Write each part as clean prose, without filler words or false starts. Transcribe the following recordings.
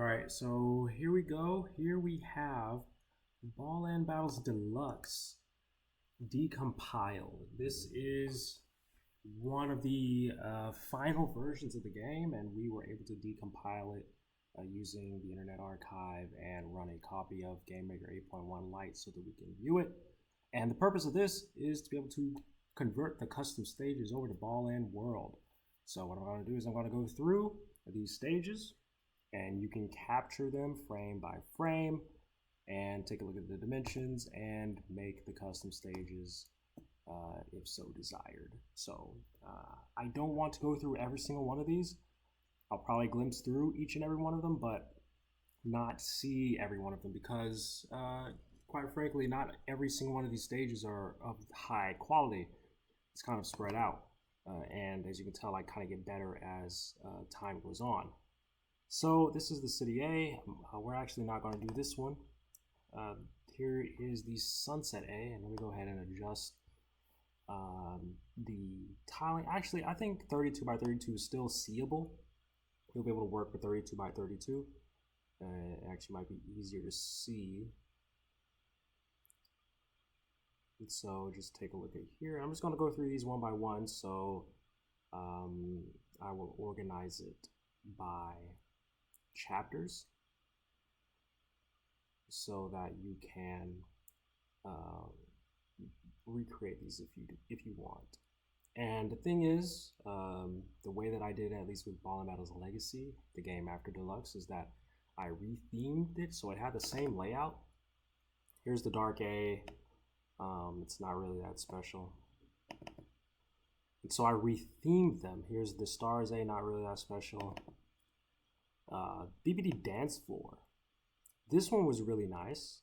All right, so here we go. Here we have Ballland Battles Deluxe decompiled. This is one of the final versions of the game, and we were able to decompile it using the Internet Archive and run a copy of GameMaker 8.1 Lite so that we can view it. And the purpose of this is to be able to convert the custom stages over to BWorld. So what I'm going to do is I'm going to go through these stages, and you can capture them frame by frame and take a look at the dimensions and make the custom stages if so desired. So I don't want to go through every single one of these. I'll probably glimpse through each and every one of them, but not see every one of them because quite frankly, not every single one of these stages are of high quality. It's kind of spread out. And as you can tell, I kind of get better as time goes on. So this is the City A. We're actually not going to do this one. Here is the Sunset A, and let me go ahead and adjust the tiling. Actually, I think 32 by 32 is still seeable. You'll be able to work with 32 by 32. It actually might be easier to see. And so just take a look at here. I'm just going to go through these one by one. So I will organize it by chapters so that you can recreate these if you want. And the thing is, the way that I did it, at least with Ballland Battles Legacy, the game after Deluxe, is that I rethemed it so it had the same layout. Here's the Dark A. It's not really that special. And so I rethemed them. Here's the Stars A, not really that special. BBD Dance Floor. This one was really nice.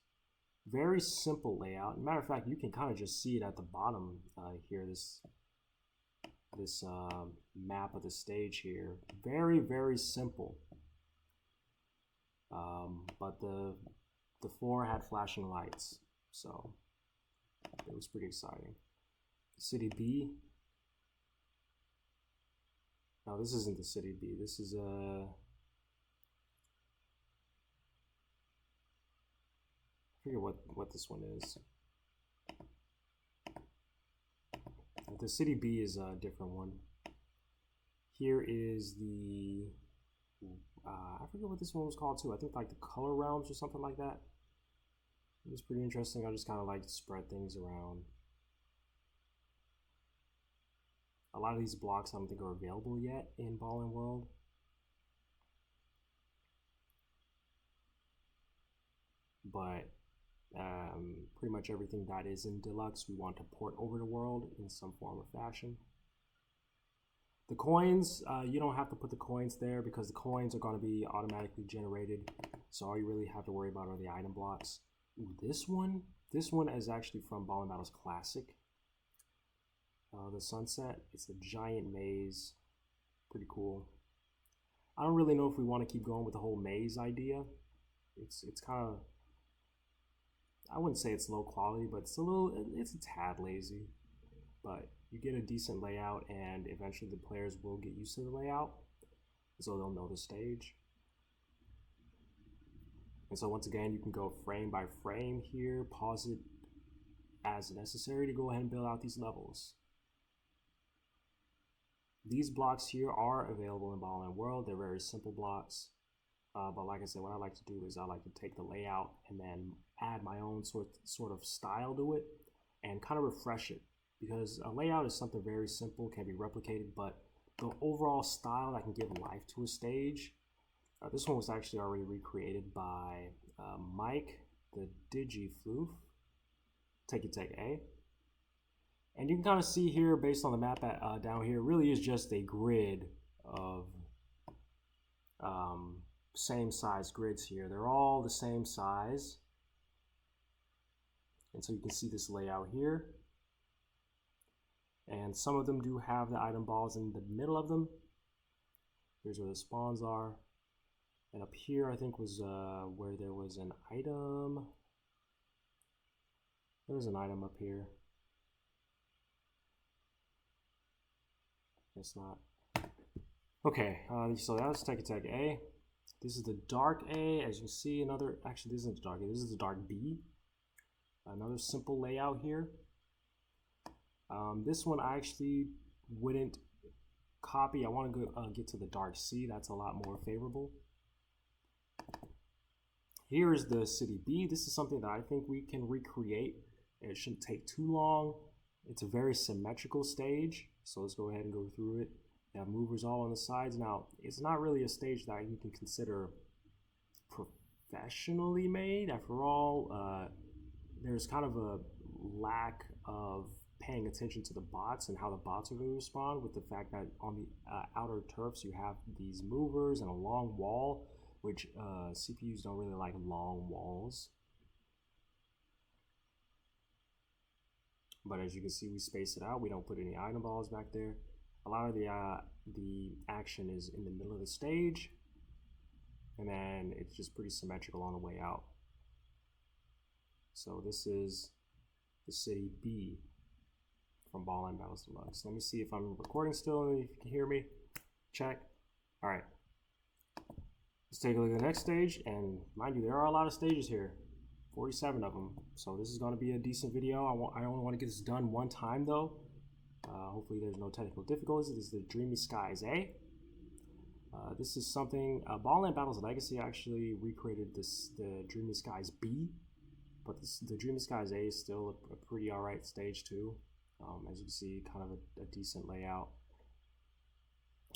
Very simple layout. Matter of fact, you can kind of just see it at the bottom here. This map of the stage here. Very, very simple. But the floor had flashing lights, so it was pretty exciting. City B. No, this isn't the City B. This is I forget what this one is. The City B is a different one. Here is the I forget what this one was called too. I think like the Color Realms or something like that. It was pretty interesting. I just kind of like to spread things around. A lot of these blocks I don't think are available yet in BWorld. But pretty much everything that is in Deluxe we want to port over to World in some form or fashion. The coins, you don't have to put the coins there because the coins are going to be automatically generated. So all you really have to worry about are the item blocks. Ooh, this one is actually from Ballland Battles Classic. The Sunset, it's a giant maze. Pretty cool. I don't really know if we want to keep going with the whole maze idea. It's kind of, I wouldn't say it's low quality, but it's a tad lazy. But you get a decent layout, and eventually the players will get used to the layout, so they'll know the stage. And so once again, you can go frame by frame here, pause it as necessary to go ahead and build out these levels. These blocks here are available in BWorld. They're very simple blocks. But like I said, what I like to do is I like to take the layout and then add my own sort of style to it and kind of refresh it. Because a layout is something very simple, can be replicated, but the overall style that can give life to a stage. This one was actually already recreated by Mike, the DigiFloof. Take A. And you can kind of see here, based on the map down here, really is just a grid of same size grids here. They're all the same size. And so you can see this layout here. And some of them do have the item balls in the middle of them. Here's where the spawns are. And up here, I think, was where there was an item. There's an item up here. It's not. Okay, so that was Tech A. This is the dark A. As you can see, actually this isn't the dark A, this is the dark B. Another simple layout here. This one I actually wouldn't copy. I want to go get to the dark C. That's a lot more favorable. Here is the city B. This is something that I think we can recreate. It shouldn't take too long. It's a very symmetrical stage, so let's go ahead and go through it. You have movers all on the sides. Now, it's not really a stage that you can consider professionally made. After all, there's kind of a lack of paying attention to the bots and how the bots are going to respond, with the fact that on the outer turfs you have these movers and a long wall, which CPUs don't really like long walls. But as you can see, we space it out. We don't put any item balls back there. A lot of the action is in the middle of the stage, and then it's just pretty symmetrical on the way out. So this is the city B from Ballland Battles Deluxe. Let me see if I'm recording still and if you can hear me. Check. All right. Let's take a look at the next stage, and mind you, there are a lot of stages here. 47 of them. So this is going to be a decent video. I only want to get this done one time though. Hopefully there's no technical difficulties. This is the Dreamy Skies A. This is something, Ballland Battles Legacy actually recreated the Dreamy Skies B, but the Dreamy Skies A is still a pretty alright stage too. As you can see, kind of a decent layout.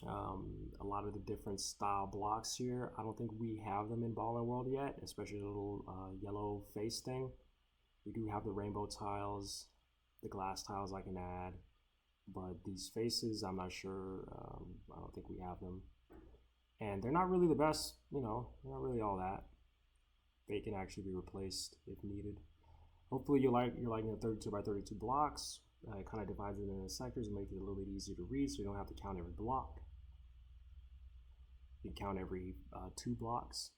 A lot of the different style blocks here, I don't think we have them in Ballland World yet, especially the little yellow face thing. We do have the rainbow tiles, the glass tiles I can add, but these faces, I'm not sure. I don't think we have them. And they're not really the best, you know, they're not really all that. They can actually be replaced if needed. Hopefully you're liking the 32 by 32 blocks. It kind of divides it into sectors and makes it a little bit easier to read, so you don't have to count every block. You can count every 2 blocks.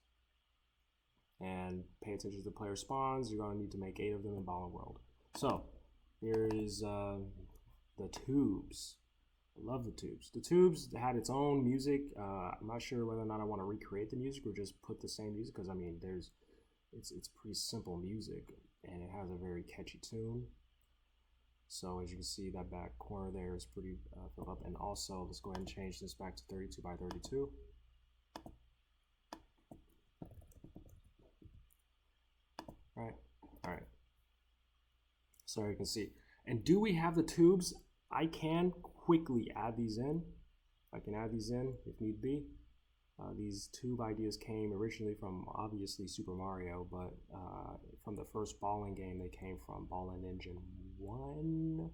And pay attention to the player spawns. You're going to need to make 8 of them in Ballland World. So, here is the tubes. I love the tubes. The tubes had its own music. I'm not sure whether or not I want to recreate the music or just put the same music, because I mean, it's pretty simple music, and it has a very catchy tune. So as you can see, that back corner there is pretty filled up. And also, let's go ahead and change this back to 32 by 32. All right. So you can see. And do we have the tubes? I can quickly add these in. I can add these in if need be. These tube ideas came originally from obviously Super Mario, but from the first Ballland game, they came from Ballland Engine 1.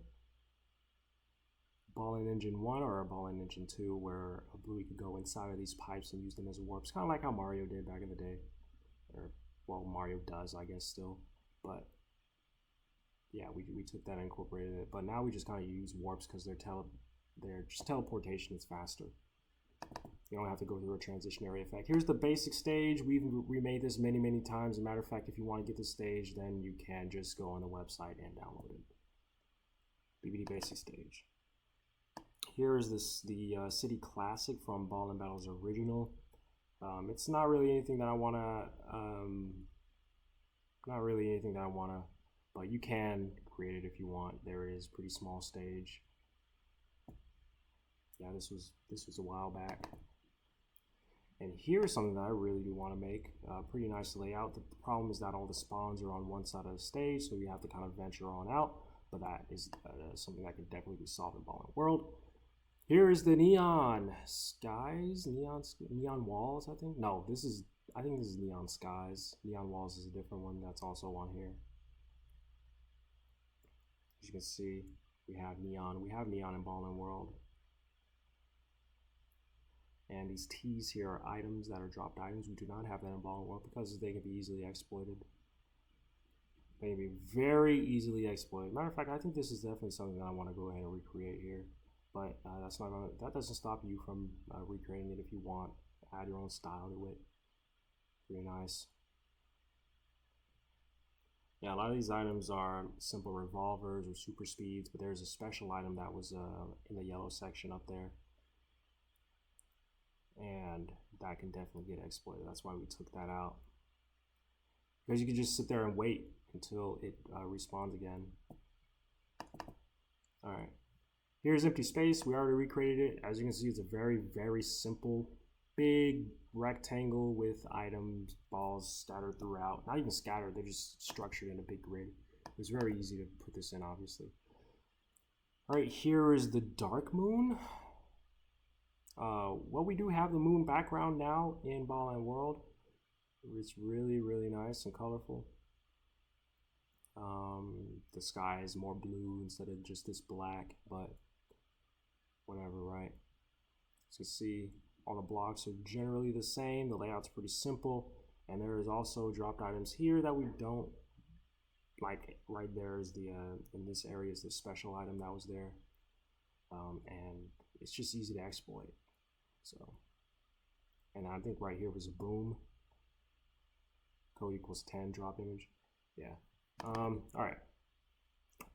Ballland Engine 1 or Ballland Engine 2, where Bluey could go inside of these pipes and use them as warps, kind of like how Mario did back in the day. Or, well, Mario does, I guess, still. But yeah, we took that and incorporated it. But now we just kind of use warps because they're just teleportation is faster. You don't have to go through a transition area effect. Here's the basic stage. We've remade this many times. As a matter of fact, if you want to get the stage, then you can just go on the website and download it. BBD basic stage. Here is the City Classic from Ballland Battles Original. It's not really anything that I want to, but you can create it if you want. There is a pretty small stage. Yeah, this was a while back. And here's something that I really do want to make. Pretty nice layout. The problem is that all the spawns are on one side of the stage, so you have to kind of venture on out. But that is something that can definitely be solved in Ballland World. Here is the neon skies, neon walls. I think this is neon skies. Neon walls is a different one that's also on here. As you can see, we have neon. We have neon in Ballland World. And these T's here are items that are dropped items. We do not have that in Ballland World because they can be easily exploited. They can be very easily exploited. Matter of fact, I think this is definitely something that I want to go ahead and recreate here. But that doesn't stop you from recreating it if you want. Add your own style to it. Pretty nice. Yeah, a lot of these items are simple revolvers or super speeds, but there's a special item that was in the yellow section up there. And that can definitely get exploited. That's why we took that out. Because you can just sit there and wait until it respawns again. All right. Here's empty space. We already recreated it. As you can see, it's a very, very simple, big rectangle with items, balls scattered throughout. Not even scattered, they're just structured in a big grid. It's very easy to put this in, obviously. All right, here is the dark moon. Well, we do have the moon background now in Ballland World. It's really, really nice and colorful. The sky is more blue instead of just this black, but whatever, right? As you can see, all the blocks are generally the same. The layout's pretty simple, and there is also dropped items here that we don't like. Right there is the in this area is the special item that was there, and it's just easy to exploit. So, and I think right here was a boom. Code equals 10 drop image. Yeah. All right.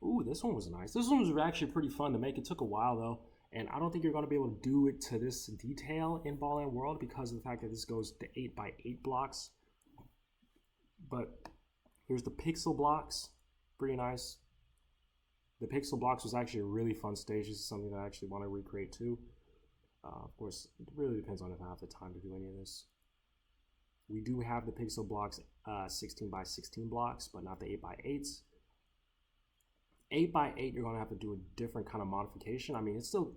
Ooh, this one was nice. This one was actually pretty fun to make. It took a while though, and I don't think you're going to be able to do it to this detail in Ballland World because of the fact that this goes to 8x8 blocks. But here's the pixel blocks. Pretty nice. The pixel blocks was actually a really fun stage. This is something that I actually want to recreate too. Of course, it really depends on if I have the time to do any of this. We do have the pixel blocks 16x16 blocks, but not the 8x8s. 8x8, you're gonna have to do a different kind of modification. I mean, it's still,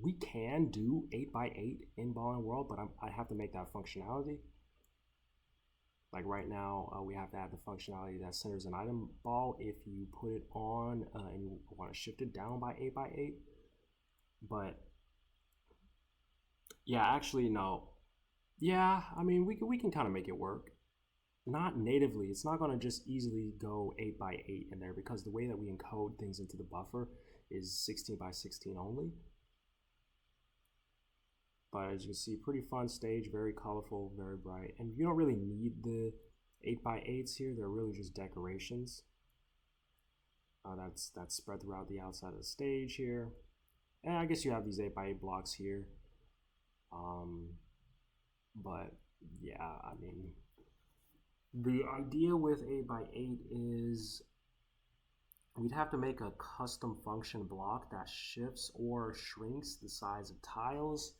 we can do 8x8 in Ballland World, but I have to make that functionality. Like right now, we have to add the functionality that centers an item ball if you put it on and you want to shift it down by 8x8. But yeah, actually, no. Yeah, I mean, we can kind of make it work. Not natively. It's not going to just easily go 8x8 in there because the way that we encode things into the buffer is 16x16 only. But as you can see, pretty fun stage, very colorful, very bright. And you don't really need the 8x8s here. They're really just decorations. That's spread throughout the outside of the stage here. And I guess you have these 8x8 blocks here. But yeah, I mean, the idea with 8x8 is we'd have to make a custom function block that shifts or shrinks the size of tiles.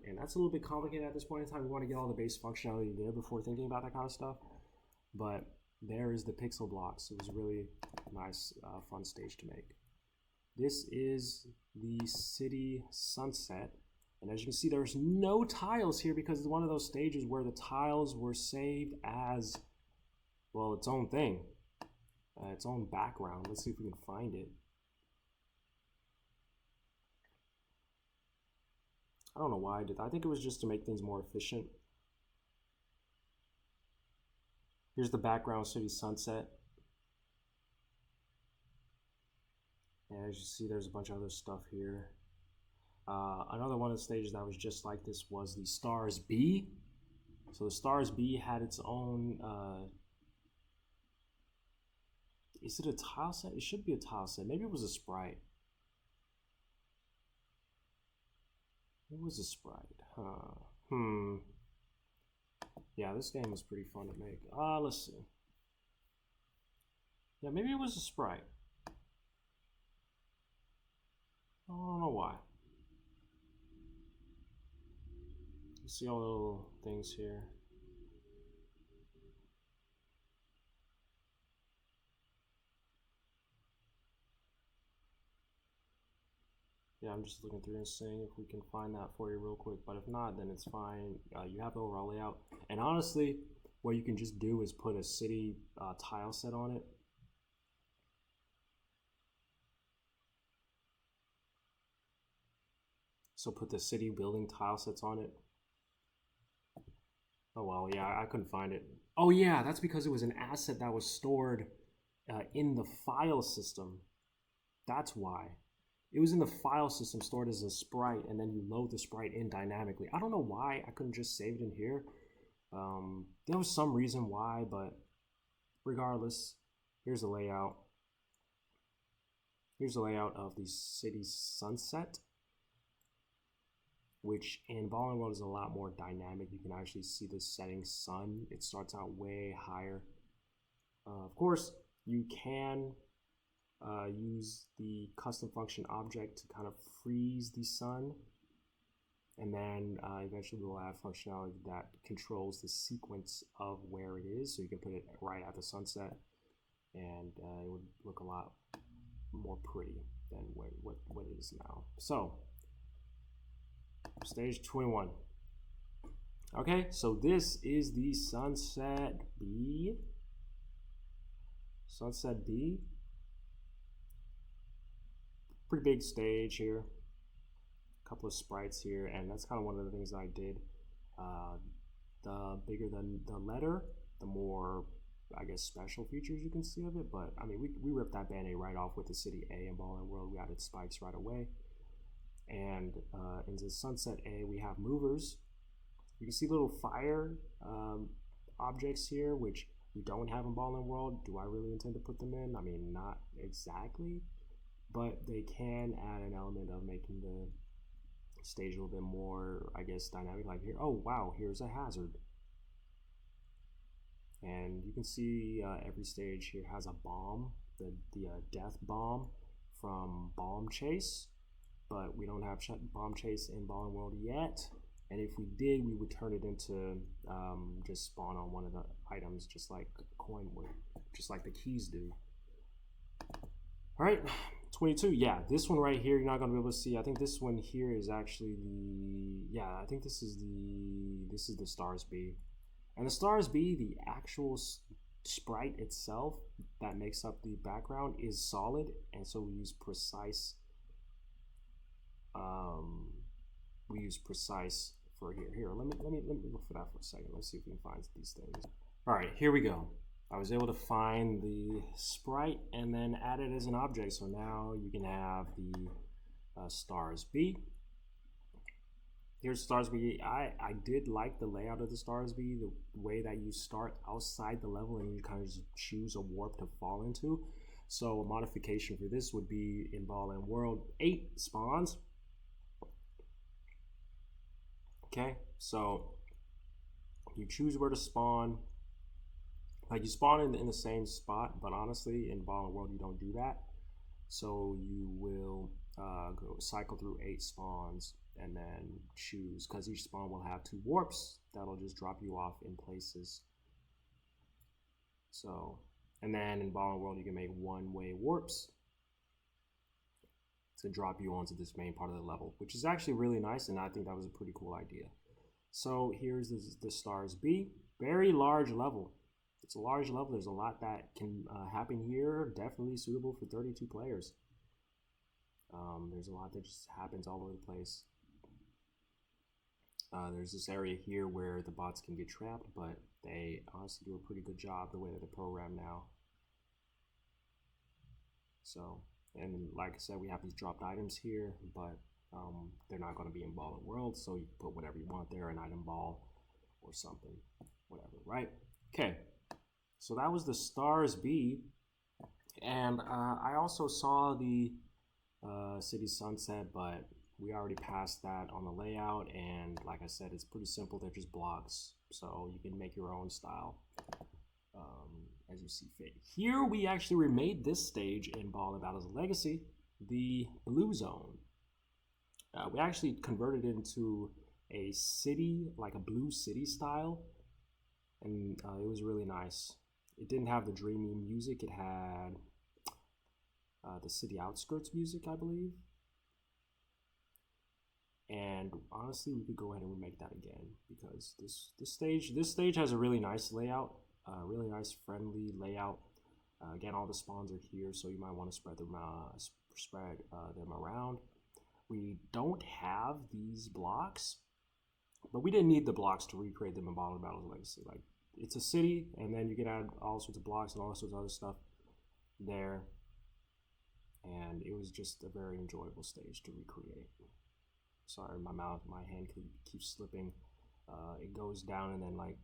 And that's a little bit complicated at this point in time. We want to get all the base functionality there before thinking about that kind of stuff. But there is the pixel blocks. It was a really nice, fun stage to make. This is the city sunset. And as you can see, there's no tiles here because it's one of those stages where the tiles were saved as, well, its own thing, its own background. Let's see if we can find it. I don't know why I did that. I think it was just to make things more efficient. Here's the background city sunset. And as you see, there's a bunch of other stuff here. Another one of the stages that was just like this was the Stars B. So the Stars B had its own, is it a tile set? It should be a tile set. Maybe it was a sprite. It was a sprite, huh? Yeah, this game was pretty fun to make. Let's see. Yeah, maybe it was a sprite. I don't know why. You see all the little things here. Yeah, I'm just looking through and seeing if we can find that for you real quick, but if not, then it's fine. You have the overall layout. And honestly, what you can just do is put a city tile set on it. So put the city building tile sets on it. Oh well, yeah, I couldn't find it. Oh yeah, that's because it was an asset that was stored in the file system. That's why. It was in the file system stored as a sprite, and then you load the sprite in dynamically. I don't know why I couldn't just save it in here. There was some reason why, but regardless, here's the layout. Here's the layout of the city sunset. which in Ballland World is a lot more dynamic. You can actually see the setting sun. It starts out way higher. Of course, you can use the custom function object to kind of freeze the sun, and then eventually we'll have functionality that controls the sequence of where it is. So you can put it right at the sunset, and it would look a lot more pretty than what it is now. So stage 21. Okay, so this is the Sunset B. Sunset B. Pretty big stage here. A couple of sprites here, and that's kind of one of the things I did. The bigger the letter, the more, I guess, special features you can see of it. But I mean, we ripped that band-aid right off with the city A in Ballland World. We added spikes right away. And in the Sunset A, we have movers. You can see little fire objects here, which we don't have in Ballland World. Do I really intend to put them in? I mean, not exactly, but they can add an element of making the stage a little bit more, I guess, dynamic. Like here, oh wow, here's a hazard. And you can see every stage here has a bomb, the death bomb from Bomb Chase. But we don't have Bomb Chase in Ballland World yet. And if we did, we would turn it into just spawn on one of the items, just like coin would, just like the keys do. All right, 22. Yeah, this one right here, you're not gonna be able to see. I think this one here is actually the, yeah, I think this is the Stars B. And the Stars B, the actual sprite itself that makes up the background is solid, and so we use precise. We use precise for here. Here, let me look for that for a second. Let's see if we can find these things. All right, here we go. I was able to find the sprite and then add it as an object. So now you can have the Stars B. Here's Stars B. I did like the layout of the Stars B, the way that you start outside the level and you kind of just choose a warp to fall into. So a modification for this would be in Ballland World 8 spawns. Okay, so you choose where to spawn. Like you spawn in the same spot, but honestly, in Ballland World you don't do that. So you will go cycle through 8 spawns and then choose, because each spawn will have 2 warps that'll just drop you off in places. So, and then in Ballland World you can make one-way warps to drop you onto this main part of the level, which is actually really nice, and I think that was a pretty cool idea. So here's the Stars B. Very large level. It's a large level. There's a lot that can happen here. Definitely suitable for 32 players. There's a lot that just happens all over the place. There's this area here where the bots can get trapped, but they honestly do a pretty good job the way that they're programmed now. So, and like I said, we have these dropped items here, but they're not going to be in Ballland World, so you can put whatever you want there, an item ball or something, whatever, right? Okay, so that was the Stars B, and I also saw the City Sunset, but we already passed that on the layout, and like I said, it's pretty simple. They're just blocks, so you can make your own style as you see fit. Here we actually remade this stage in Ballland Battles Legacy, the Blue Zone. We actually converted it into a city, like a blue city style, and it was really nice. It didn't have the dreamy music. It had the city outskirts music, I believe. And honestly, we could go ahead and remake that again, because this stage has a really nice layout, really nice friendly layout. Again, all the spawns are here, so you might want to spread them around. We don't have these blocks, but we didn't need the blocks to recreate them in Ballland Battles Legacy. Like, it's a city, and then you can add all sorts of blocks and all sorts of other stuff there. And it was just a very enjoyable stage to recreate. Sorry, my hand keeps slipping. It goes down and then like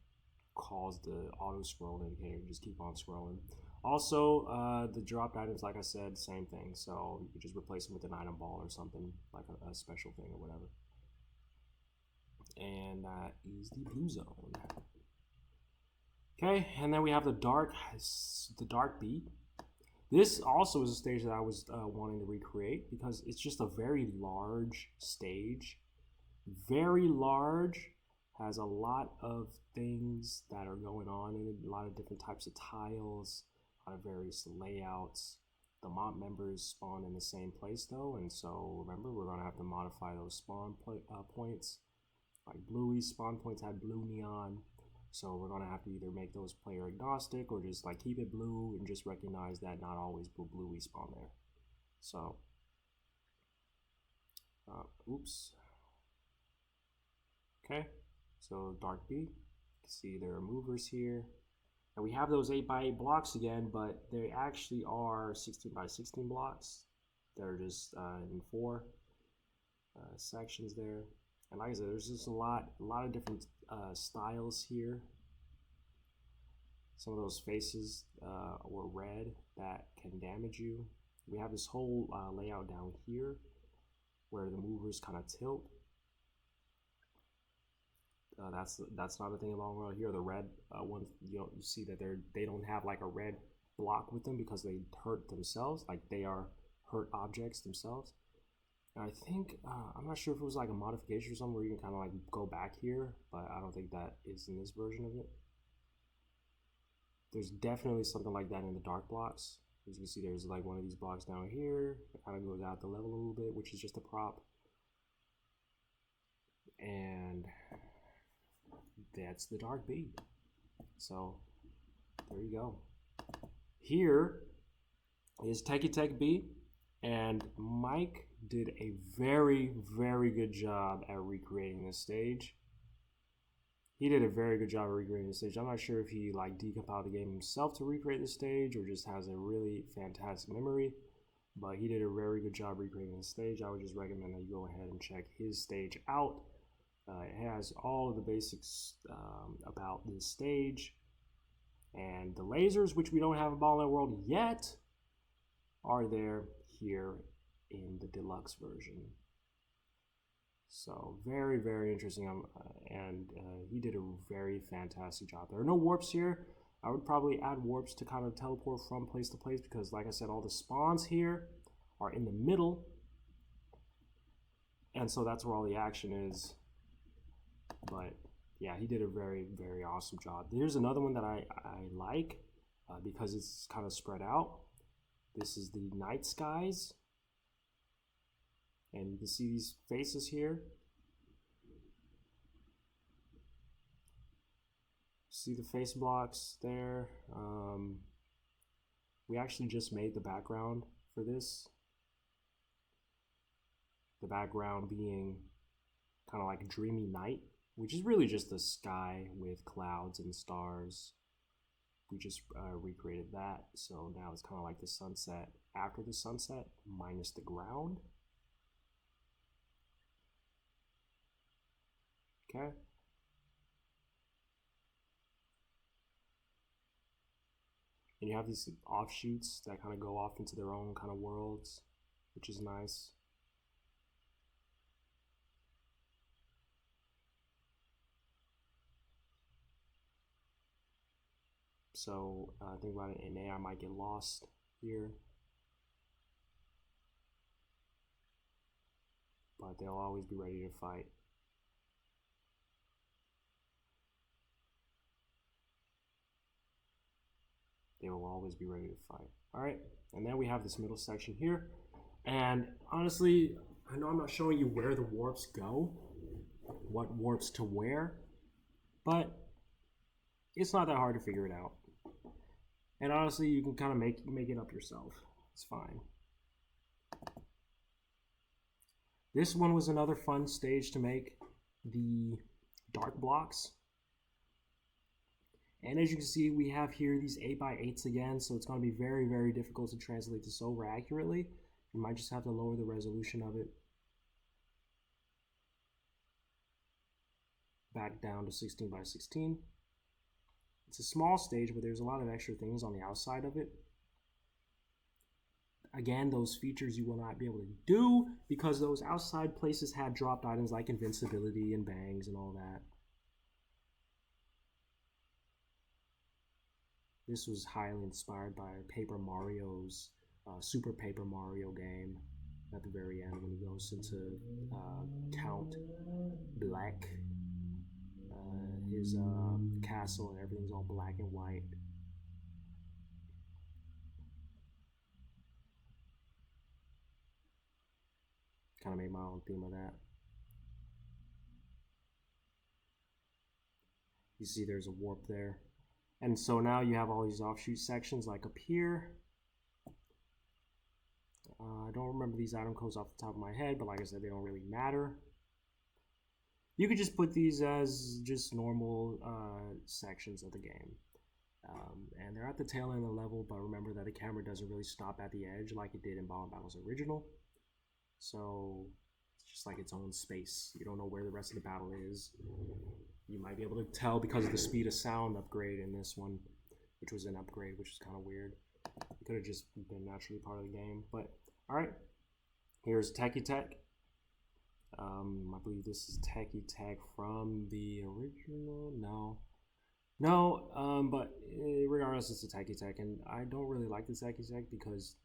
calls the auto scroll indicator. Just keep on scrolling. Also, the dropped items, like I said, same thing. So you could just replace them with an item ball or something, like a special thing or whatever. and that is the blue zone. Okay, and then we have the dark B. This also is a stage that I was wanting to recreate because it's just a very large stage. Very large, has a lot of things that are going on in it, a lot of different types of tiles, a lot of various layouts. The mod members spawn in the same place though, and so remember, we're gonna have to modify those spawn points. Like Bluey's spawn points had blue neon, so we're gonna have to either make those player agnostic or just like keep it blue and just recognize that not always Bluey spawn there. So, oops. Okay, so dark B, you can see there are movers here. And we have those 8x8 blocks again, but they actually are 16x16 blocks. They're just in 4 sections there. And like I said, there's just a lot of different styles here. Some of those faces were red that can damage you. We have this whole layout down here where the movers kind of tilt. That's not a thing along around here. The red ones, you see that they don't have like a red block with them because they hurt themselves, like they are hurt objects themselves. And I think I'm not sure if it was like a modification or something where you can kind of like go back here, but I don't think that is in this version of it. There's definitely something like that in the dark blocks. As you can see, there's like one of these blocks down here that kind of goes out the level a little bit, which is just a prop. And that's the dark B. So there you go. Here is Techie Tech B, and Mike did a very, very good job at recreating this stage. He did a very good job of recreating the stage. I'm not sure if he like decompiled the game himself to recreate the stage or just has a really fantastic memory, but he did a very good job recreating the stage. I would just recommend that you go ahead and check his stage out. It has all of the basics about this stage, and the lasers, which we don't have in Ballland World yet, are there here in the deluxe version. So very, very interesting, and he did a very fantastic job. There are no warps here. I would probably add warps to kind of teleport from place to place because, like I said, all the spawns here are in the middle, and so that's where all the action is. But yeah, he did a very, very awesome job. There's another one that I like because it's kind of spread out. This is the night skies, and you can see these faces here. See the face blocks there. We actually just made the background for this. The background being kind of like a dreamy night, which is really just the sky with clouds and stars. We just recreated that, so now it's kind of like the sunset after the sunset minus the ground. Okay. And you have these offshoots that kind of go off into their own kind of worlds, which is nice. So think about it, an AI might get lost here, but they'll always be ready to fight. They will always be ready to fight. All right, and then we have this middle section here. And honestly, I know I'm not showing you where the warps go, what warps to where, but it's not that hard to figure it out. And honestly, you can kind of make it up yourself. It's fine. This one was another fun stage to make, the dark blocks. And as you can see, we have here these 8x8s again, so it's going to be very, very difficult to translate this over accurately. You might just have to lower the resolution of it back down to 16x16. It's a small stage, but there's a lot of extra things on the outside of it. again, those features you will not be able to do because those outside places had dropped items like invincibility and bangs and all that. This was highly inspired by Paper Mario's Super Paper Mario game. At the very end, when he goes into Count Black, his castle and everything's all black and white. Kind of made my own theme of that. You see there's a warp there. And so now you have all these offshoot sections like up here. I don't remember these item codes off the top of my head, but like I said, they don't really matter. You could just put these as just normal sections of the game. And they're at the tail end of the level, but remember that the camera doesn't really stop at the edge like it did in Ballland Battles Original. So it's just like its own space. You don't know where the rest of the battle is. You might be able to tell because of the speed of sound upgrade in this one, which was an upgrade, which is kind of weird. It could have just been naturally part of the game. But all right, here's Techie Tech. I believe this is Techie Tech from the original. No, but regardless, it's a Techie Tech, and I don't really like the Techie Tech because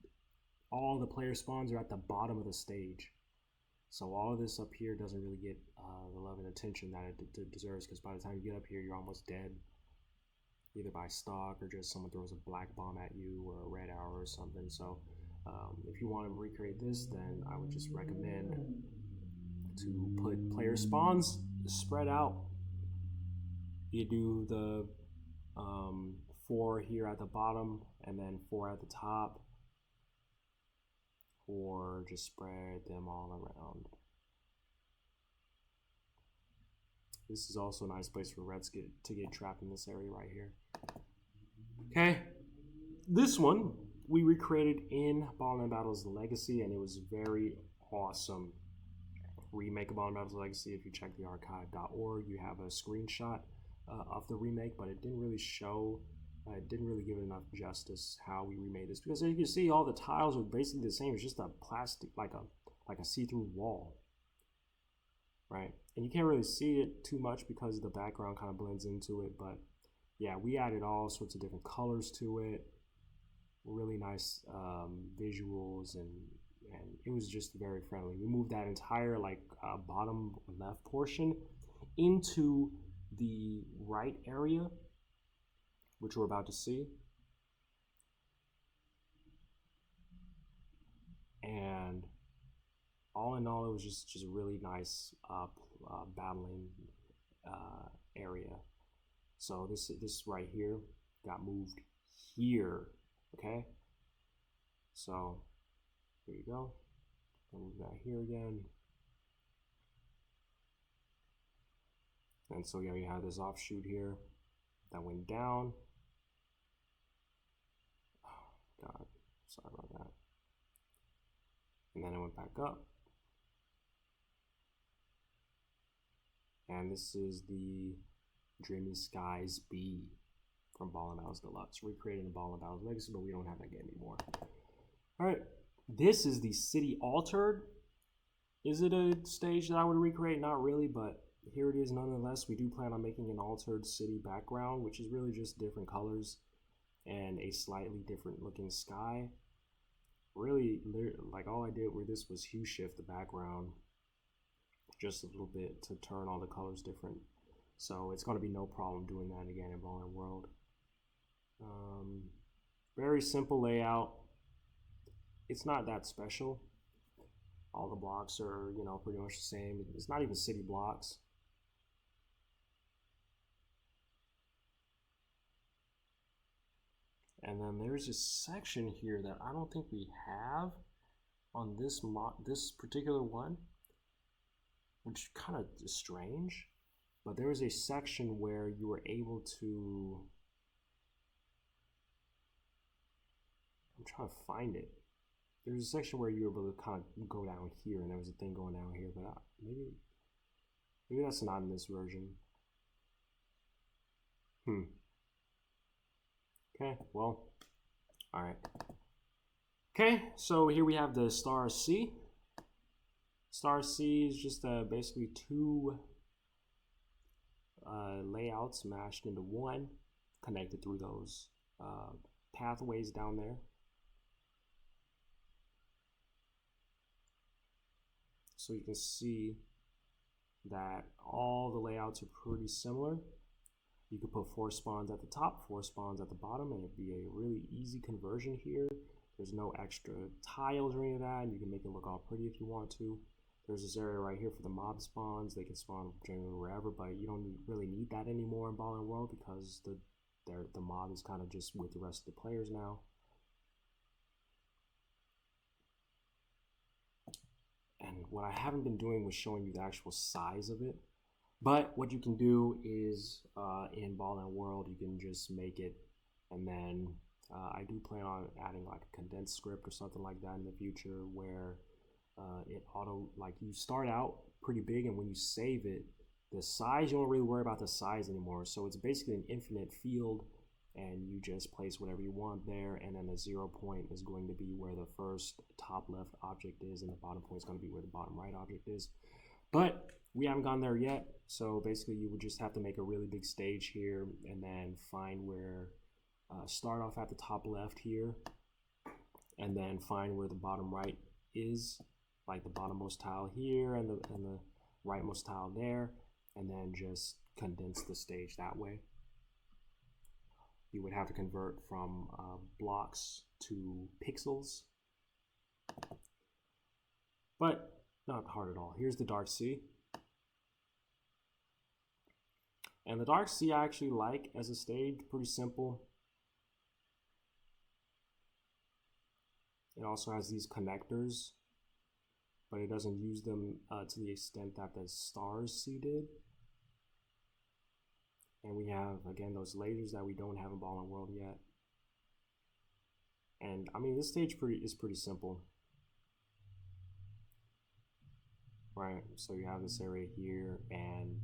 all the player spawns are at the bottom of the stage. So all of this up here doesn't really get the love and attention that it deserves, because by the time you get up here, you're almost dead. Either by stock or just someone throws a black bomb at you or a red arrow or something. So if you want to recreate this, then I would just recommend to put player spawns spread out. You do the 4 here at the bottom and then 4 at the top, or just spread them all around. This is also a nice place for reds to get trapped in this area right here. Okay, this one we recreated in Ballland Battles Legacy, and it was very awesome. Remake of Ballland Battles Legacy. If you check the archive.org, you have a screenshot of the remake, but it didn't really show. It didn't really give it enough justice how we remade this, because as you can see, all the tiles are basically the same. It's just a plastic, like a see-through wall, right? And you can't really see it too much because the background kind of blends into it. But yeah, we added all sorts of different colors to it, really nice visuals, and it was just very friendly. We moved that entire bottom left portion into the right area, which we're about to see. And all in all, it was just a really nice battling area. So this right here got moved here, okay? So here you go. I'll move that here again. And so yeah, you have this offshoot here that went down. Oh, God, sorry about that. And then it went back up. And this is the Dreamy Skies B from Ballland Battles Deluxe, recreated in Ballland Battles Legacy, but we don't have that game anymore. All right, this is the City Altered. Is it a stage that I would recreate? Not really, but here it is nonetheless. We do plan on making an altered city background, which is really just different colors and a slightly different looking sky. Really, like all I did with this was hue shift the background just a little bit to turn all the colors different. So it's going to be no problem doing that again in Ballland World. Very simple layout. It's not that special. All the blocks are, pretty much the same. It's not even city blocks. And then there's a section here that I don't think we have on this particular one, which kind of is strange. But there was a section where you were able to, I'm trying to find it. There's a section where you were able to kind of go down here, and there was a thing going down here, but maybe that's not in this version. Okay, well, all right. Okay, so here we have the star C. Star C is just basically two layouts mashed into one, connected through those pathways down there. So you can see that all the layouts are pretty similar. You could put 4 spawns at the top, 4 spawns at the bottom, and it'd be a really easy conversion here. There's no extra tiles or any of that, and you can make it look all pretty if you want to. There's this area right here for the mob spawns. They can spawn generally wherever, but you don't really need that anymore in Ballland World because the mob is kind of just with the rest of the players now. And what I haven't been doing was showing you the actual size of it. But what you can do is in Ballland World, you can just make it, and then I do plan on adding like a condensed script or something like that in the future where it like you start out pretty big, and when you save it, the size, you don't really worry about the size anymore. So it's basically an infinite field, and you just place whatever you want there, and then the 0 point is going to be where the first top left object is, and the bottom point is going to be where the bottom right object is. But we haven't gone there yet, so basically you would just have to make a really big stage here and then find where, start off at the top left here, and then find where the bottom right is, like the bottommost tile here and the rightmost tile there, and then just condense the stage that way. You would have to convert from blocks to pixels, but not hard at all. Here's the Dark Sea. And the Dark Sea I actually like as a stage, pretty simple. It also has these connectors, but it doesn't use them to the extent that the Stars Sea did. And we have, again, those lasers that we don't have in Ballland World yet. And I mean, this stage is pretty simple. Right, so you have this area here, and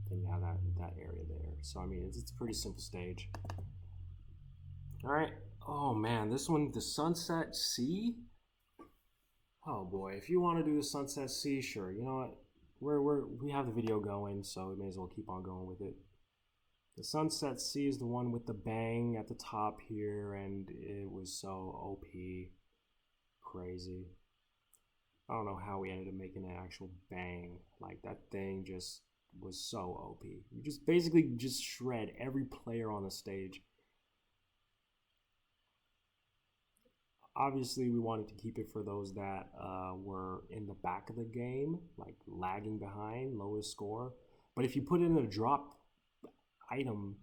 then you have that area there. So I mean, it's a pretty simple stage. All right. Oh man, this one, the Sunset Sea. Oh boy, if you want to do the Sunset Sea, sure. You know what? We have the video going, so we may as well keep on going with it. The Sunset Sea is the one with the bang at the top here, and it was so OP, crazy. I don't know how we ended up making an actual bang. Like, that thing just was so OP. You just basically just shred every player on the stage. Obviously, we wanted to keep it for those that were in the back of the game, like lagging behind, lowest score. But if you put it in a drop item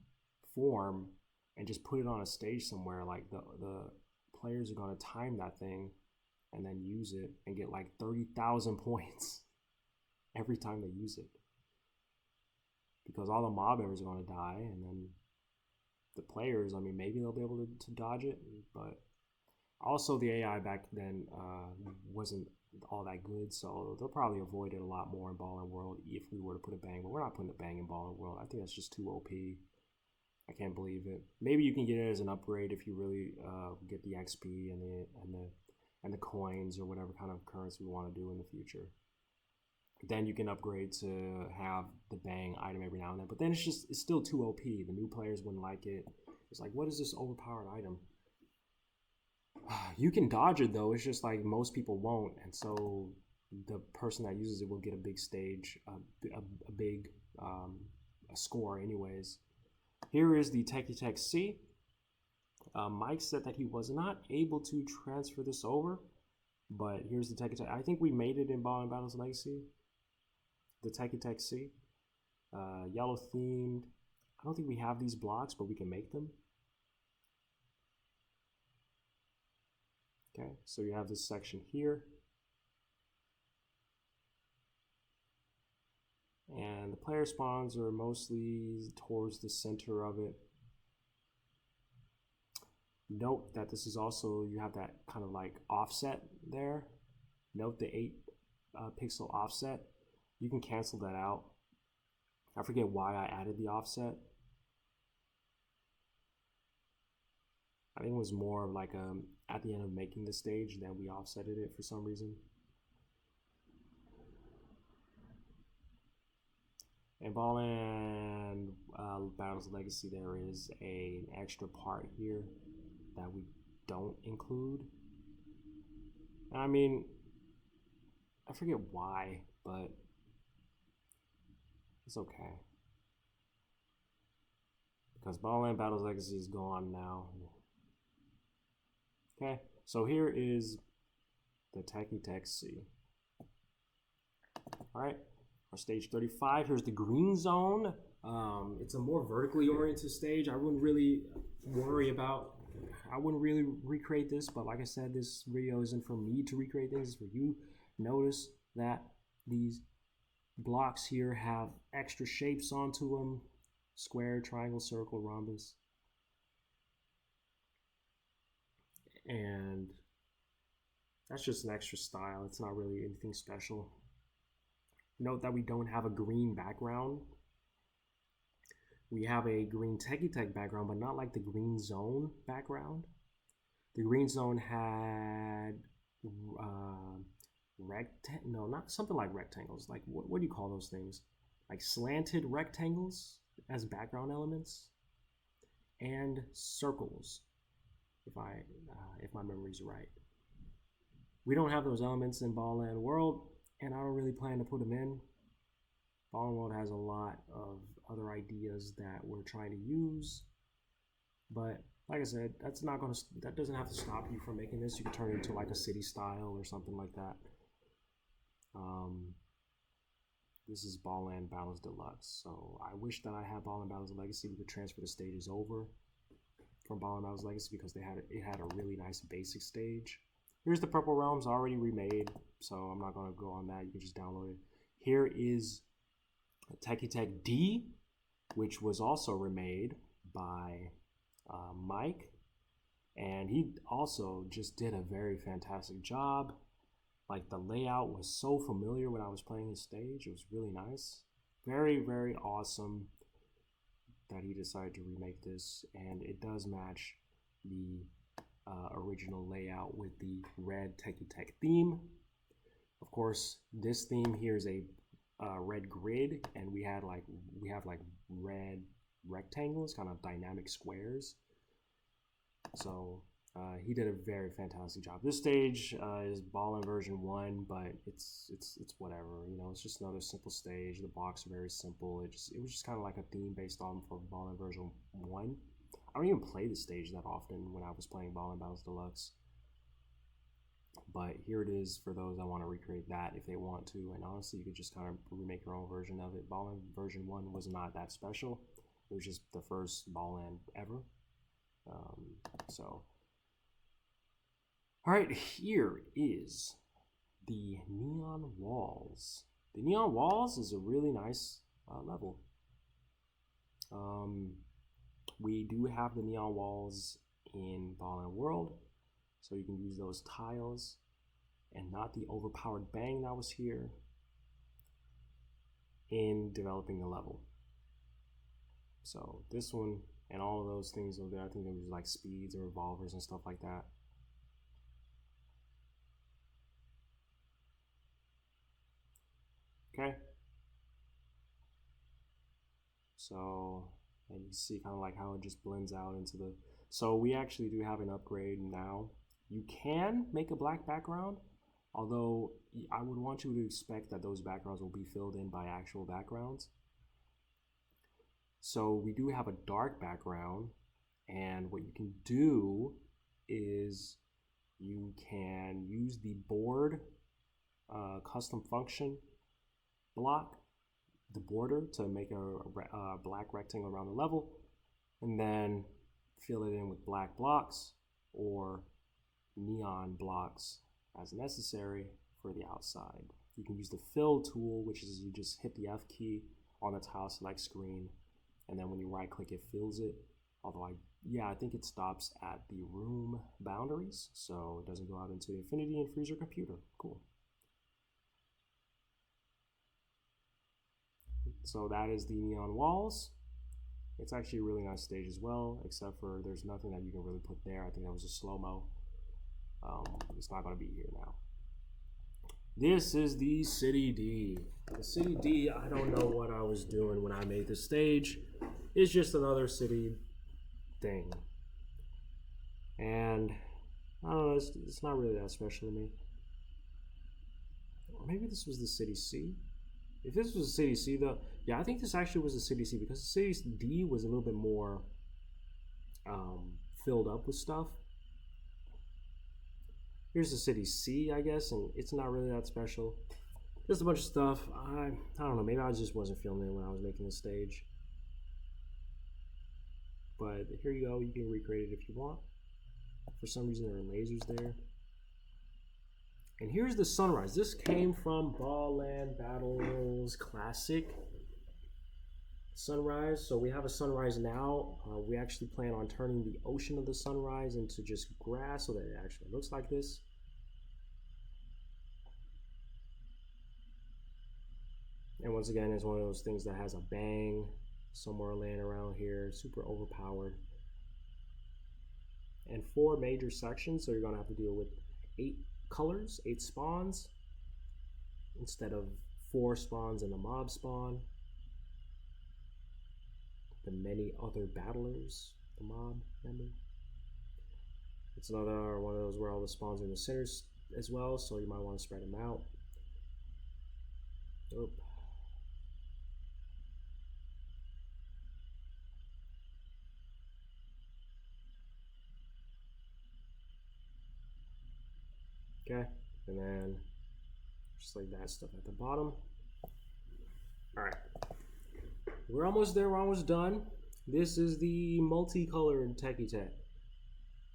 form and just put it on a stage somewhere, like the players are going to time that thing and then use it and get like 30,000 points every time they use it, because all the mob areas are going to die, and then the players, I mean, maybe they'll be able to dodge it, but also the AI back then wasn't all that good, so they'll probably avoid it a lot more in Ballland World if we were to put a bang, but we're not putting a bang in Ballland World. I think that's just too OP. I can't believe it. Maybe you can get it as an upgrade if you really get the XP and the coins or whatever kind of currency we want to do in the future. Then you can upgrade to have the bang item every now and then, but then it's still too OP. The new players wouldn't like it. It's like, what is this overpowered item? You can dodge it though. It's just like most people won't, and so the person that uses it will get a big stage, a big score anyways. Here is the Techie Tech C. Mike said that he was not able to transfer this over, but here's the Techie Tech. I think we made it in Ballland Battles Legacy. The Techie Tech C. Yellow themed. I don't think we have these blocks, but we can make them. Okay, so you have this section here. And the player spawns are mostly towards the center of it. Note that this is also, you have that kind of like offset there. Note the 8 pixel offset. You can cancel that out. I forget why I added the offset. I think it was more of like at the end of making the stage, then we offsetted it for some reason. In Ballland Battles Legacy, there is an extra part here that we don't include. I mean, I forget why, but it's okay. Because Ballland Battles Legacy is gone now. Okay, so here is the Techie Tech C. Alright, our stage 35. Here's the green zone. It's a more vertically oriented stage. I wouldn't really recreate this, but like I said, this video isn't for me to recreate things, it's for you. Notice that these blocks here have extra shapes onto them: square, triangle, circle, rhombus. And that's just an extra style. It's not really anything special. Note that we don't have a green background. We have a green Techie Tech background, but not like the green zone background. The green zone had not something like rectangles. Like what do you call those things? Like slanted rectangles as background elements, and circles, if my memory's right. We don't have those elements in Ballland World, and I don't really plan to put them in. Ballland World has a lot of other ideas that we're trying to use, but like I said, that doesn't have to stop you from making this. You can turn it into like a city style or something like that. This is Ballland Battles Deluxe. So I wish that I had Ballland Battles Legacy. We could transfer the stages over from Ballland Battles Legacy because it had a really nice basic stage. Here's the Purple Realms already remade, so I'm not going to go on that. You can just download it. Here is Techie Tech D, which was also remade by Mike, and he also just did a very fantastic job. Like, the layout was so familiar when I was playing his stage. It was really nice. Very, very awesome that he decided to remake this, and it does match the original layout with the red Techie Tech theme. Of course, this theme here is a red grid, and we have like red rectangles, kind of dynamic squares. So he did a very fantastic job. This stage is Ballland version 1, but it's whatever, you know. It's just another simple stage. The blocks are very simple. It was just kind of like a theme based on for Ballland version 1. I don't even play the stage that often when I was playing Ballland Battles Deluxe. But here it is for those that want to recreate that if they want to. And honestly, you could just kind of remake your own version of it. Ballland version 1 was not that special. It was just the first Ballland ever. Alright, here is the Neon Walls. The Neon Walls is a really nice level. We do have the Neon Walls in Ballland World, so you can use those tiles and not the overpowered bang that was here in developing the level. So this one and all of those things over there, I think there was like speeds and revolvers and stuff like that. Okay. So, and you see kind of like how it just blends out into the, so we actually do have an upgrade now. You can make a black background, although I would want you to expect that those backgrounds will be filled in by actual backgrounds. So we do have a dark background, and what you can do is you can use the board custom function block, the border, to make a black rectangle around the level, and then fill it in with black blocks or neon blocks as necessary for the outside. You can use the fill tool, which is you just hit the F key on the tile select screen, and then when you right click it fills it. Although I think it stops at the room boundaries, so it doesn't go out into infinity and freeze your computer. Cool. So that is the Neon Walls. It's actually a really nice stage as well, except for there's nothing that you can really put there. I think that was a slow-mo. It's not going to be here now. This is the City D. The City D, I don't know what I was doing when I made this stage. It's just another city thing. And I don't know, it's not really that special to me. Or maybe this was the City C. If this was the City C though, yeah, I think this actually was the City C because the City D was a little bit more filled up with stuff. Here's the City C, I guess, and it's not really that special. Just a bunch of stuff. I don't know, maybe I just wasn't feeling it when I was making the stage. But here you go, you can recreate it if you want. For some reason there are lasers there. And here's the sunrise. This came from Ballland Battles Classic sunrise. So we have a sunrise now. We actually plan on turning the ocean of the sunrise into just grass so that it actually looks like this. And once again, it's one of those things that has a bang somewhere laying around here, super overpowered. And 4 major sections, so you're gonna have to deal with 8 colors, 8 spawns, instead of 4 spawns in the mob spawn. The many other battlers, the mob member. It's another one of those where all the spawns are in the centers as well, so you might want to spread them out. Oop. Okay, and then just like that stuff at the bottom. All right, we're almost there, we're almost done. This is the multicolored Techie Tech.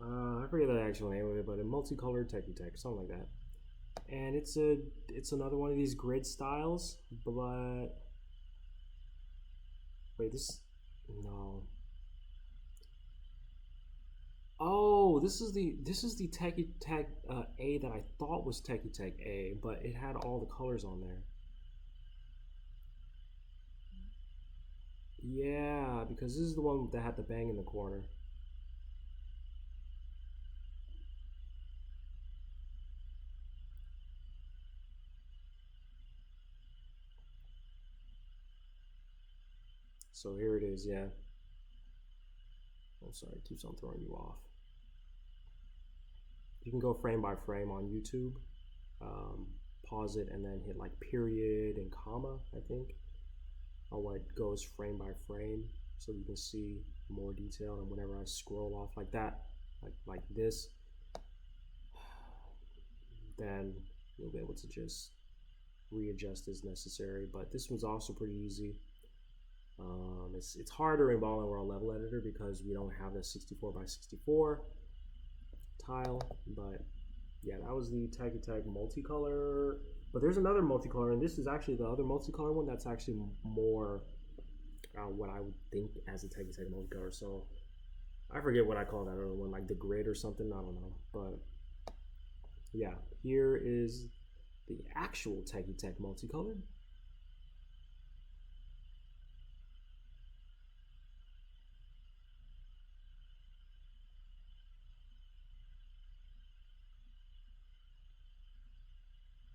I forget the actual name of it, but a multicolored Techie Tech, something like that. And it's another one of these grid styles, but wait, no. Oh, this is the Techie Tech A that I thought was Techie Tech A, but it had all the colors on there. Yeah, because this is the one that had the bang in the corner. So here it is, yeah. I'm sorry, it keeps on throwing you off. You can go frame by frame on YouTube. Pause it and then hit like period and comma, I think, on what goes frame by frame, so you can see more detail. And whenever I scroll off like that, like this, then you'll be able to just readjust as necessary. But this one's also pretty easy. It's harder in Ballland World Level Editor because we don't have a 64 by 64 tile, but yeah, that was the Techie Tech multicolor. But there's another multicolor, and this is actually the other multicolor one that's actually more what I would think as a Techie Tech multicolor. So I forget what I call that other one, like the grid or something, I don't know. But yeah, here is the actual Techie Tech multicolor.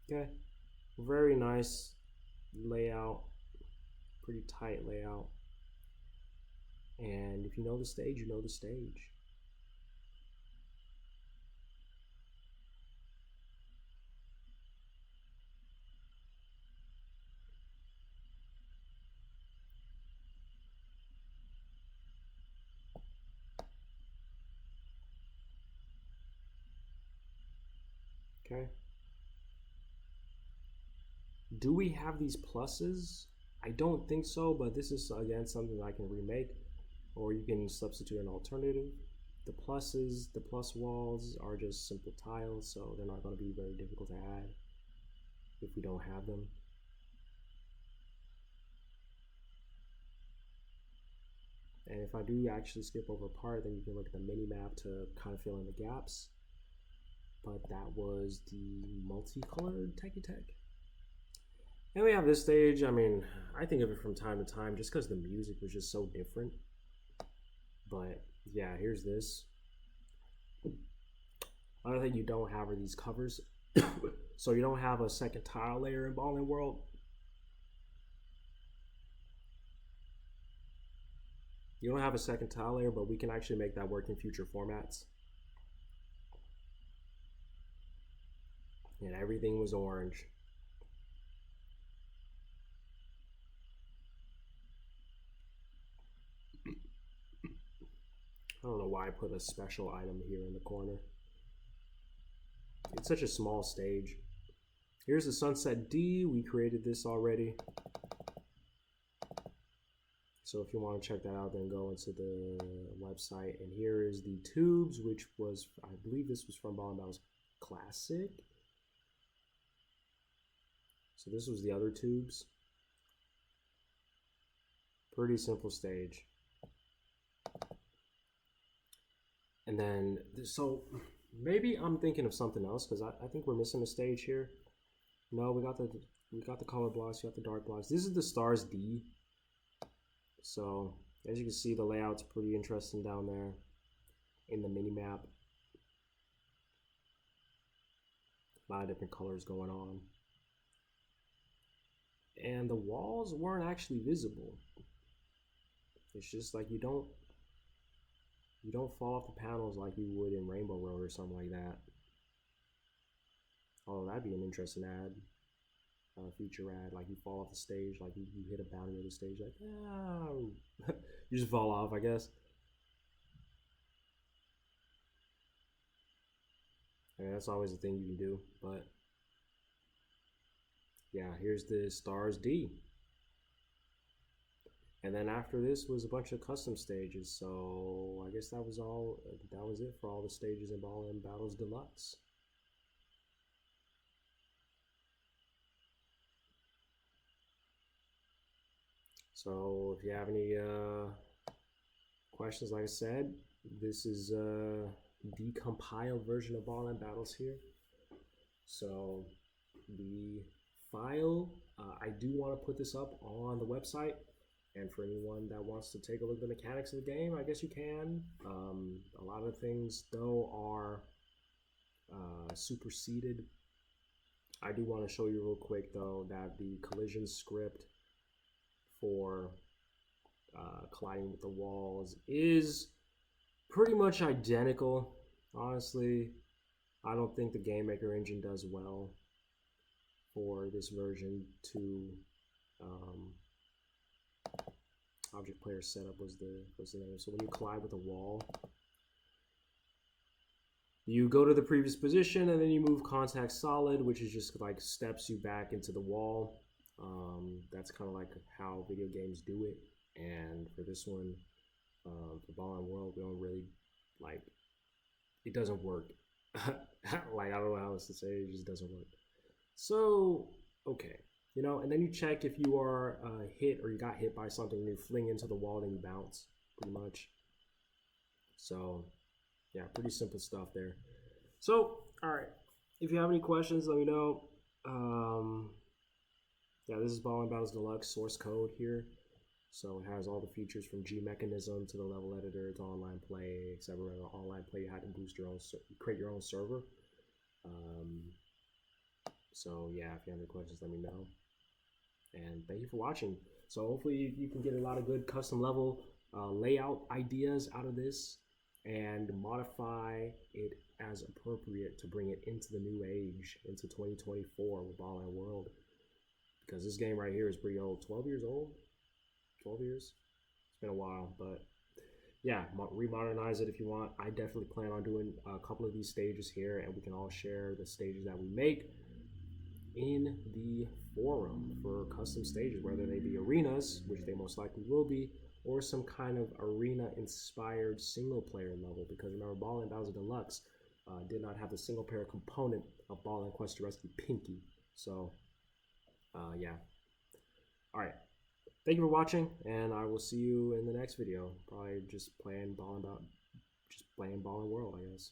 Okay, very nice layout, pretty tight layout. And if you know the stage, you know the stage. Okay. Do we have these pluses? I don't think so, but this is again something that I can remake, or you can substitute an alternative. The pluses, the plus walls are just simple tiles, so they're not going to be very difficult to add if we don't have them. And if I do actually skip over a part, then you can look at the mini map to kind of fill in the gaps. But that was the multicolored Techie Tech. And we have this stage. I mean, I think of it from time to time just because the music was just so different. But yeah, here's this. Another thing you don't have are these covers. So you don't have a second tile layer in Ballland World. You don't have a second tile layer, but we can actually make that work in future formats. And everything was orange. I don't know why I put a special item here in the corner. It's such a small stage. Here's the Sunset D. We created this already. So if you want to check that out, then go into the website. And here is the tubes, which was, I believe this was from Ballland Battles Classic. So this was the other tubes. Pretty simple stage. And then, so maybe I'm thinking of something else, because I think we're missing a stage here. No, we got the color blocks, we got the dark blocks. This is the Stars D. So as you can see, the layout's pretty interesting down there in the mini map. A lot of different colors going on. And the walls weren't actually visible. It's just like you don't fall off the panels like you would in Rainbow Road or something like that. Oh, that'd be an interesting ad. Feature ad, like you fall off the stage, like you hit a boundary of the stage, like, oh. You just fall off, I guess. I mean, that's always a thing you can do, but yeah, here's the Stars D. And then after this was a bunch of custom stages, so I guess that was it for all the stages in Ballland Battles Deluxe. So if you have any questions, like I said, this is a decompiled version of Ballland Battles here. So the file, I do want to put this up on the website. And for anyone that wants to take a look at the mechanics of the game, I guess you can. A lot of things, though, are superseded. I do want to show you real quick, though, that the collision script for colliding with the walls is pretty much identical. Honestly, I don't think the Game Maker engine does well for this version to object player setup was the name. So when you collide with a wall, you go to the previous position and then you move contact solid, which is just like steps you back into the wall. That's kind of like how video games do it. And for this one, for Ballland World, we don't really like, it doesn't work. Like, I don't know how else to say it, it just doesn't work. So, okay. You know, and then you check if you are hit or you got hit by something and you fling into the wall, then you bounce, pretty much. So, yeah, pretty simple stuff there. So, all right. If you have any questions, let me know. Yeah, this is Ballland Battles Deluxe source code here. So it has all the features from G mechanism to the level editor to online play, etc. Online play, you had to boost your own, create your own server. So yeah, if you have any questions, let me know. And thank you for watching. So hopefully you can get a lot of good custom level layout ideas out of this and modify it as appropriate to bring it into the new age, into 2024 with Ballland World. Because this game right here is pretty old, 12 years old, 12 years. It's been a while, but yeah, remodernize it if you want. I definitely plan on doing a couple of these stages here, and we can all share the stages that we make in the forum for custom stages, whether they be arenas, which they most likely will be, or some kind of arena-inspired single-player level. Because remember, Ballland Battles Deluxe did not have the single-player component of Ballland Quest to Rescue Pinky. So, yeah. All right. Thank you for watching, and I will see you in the next video. Probably just playing Ballland World, I guess.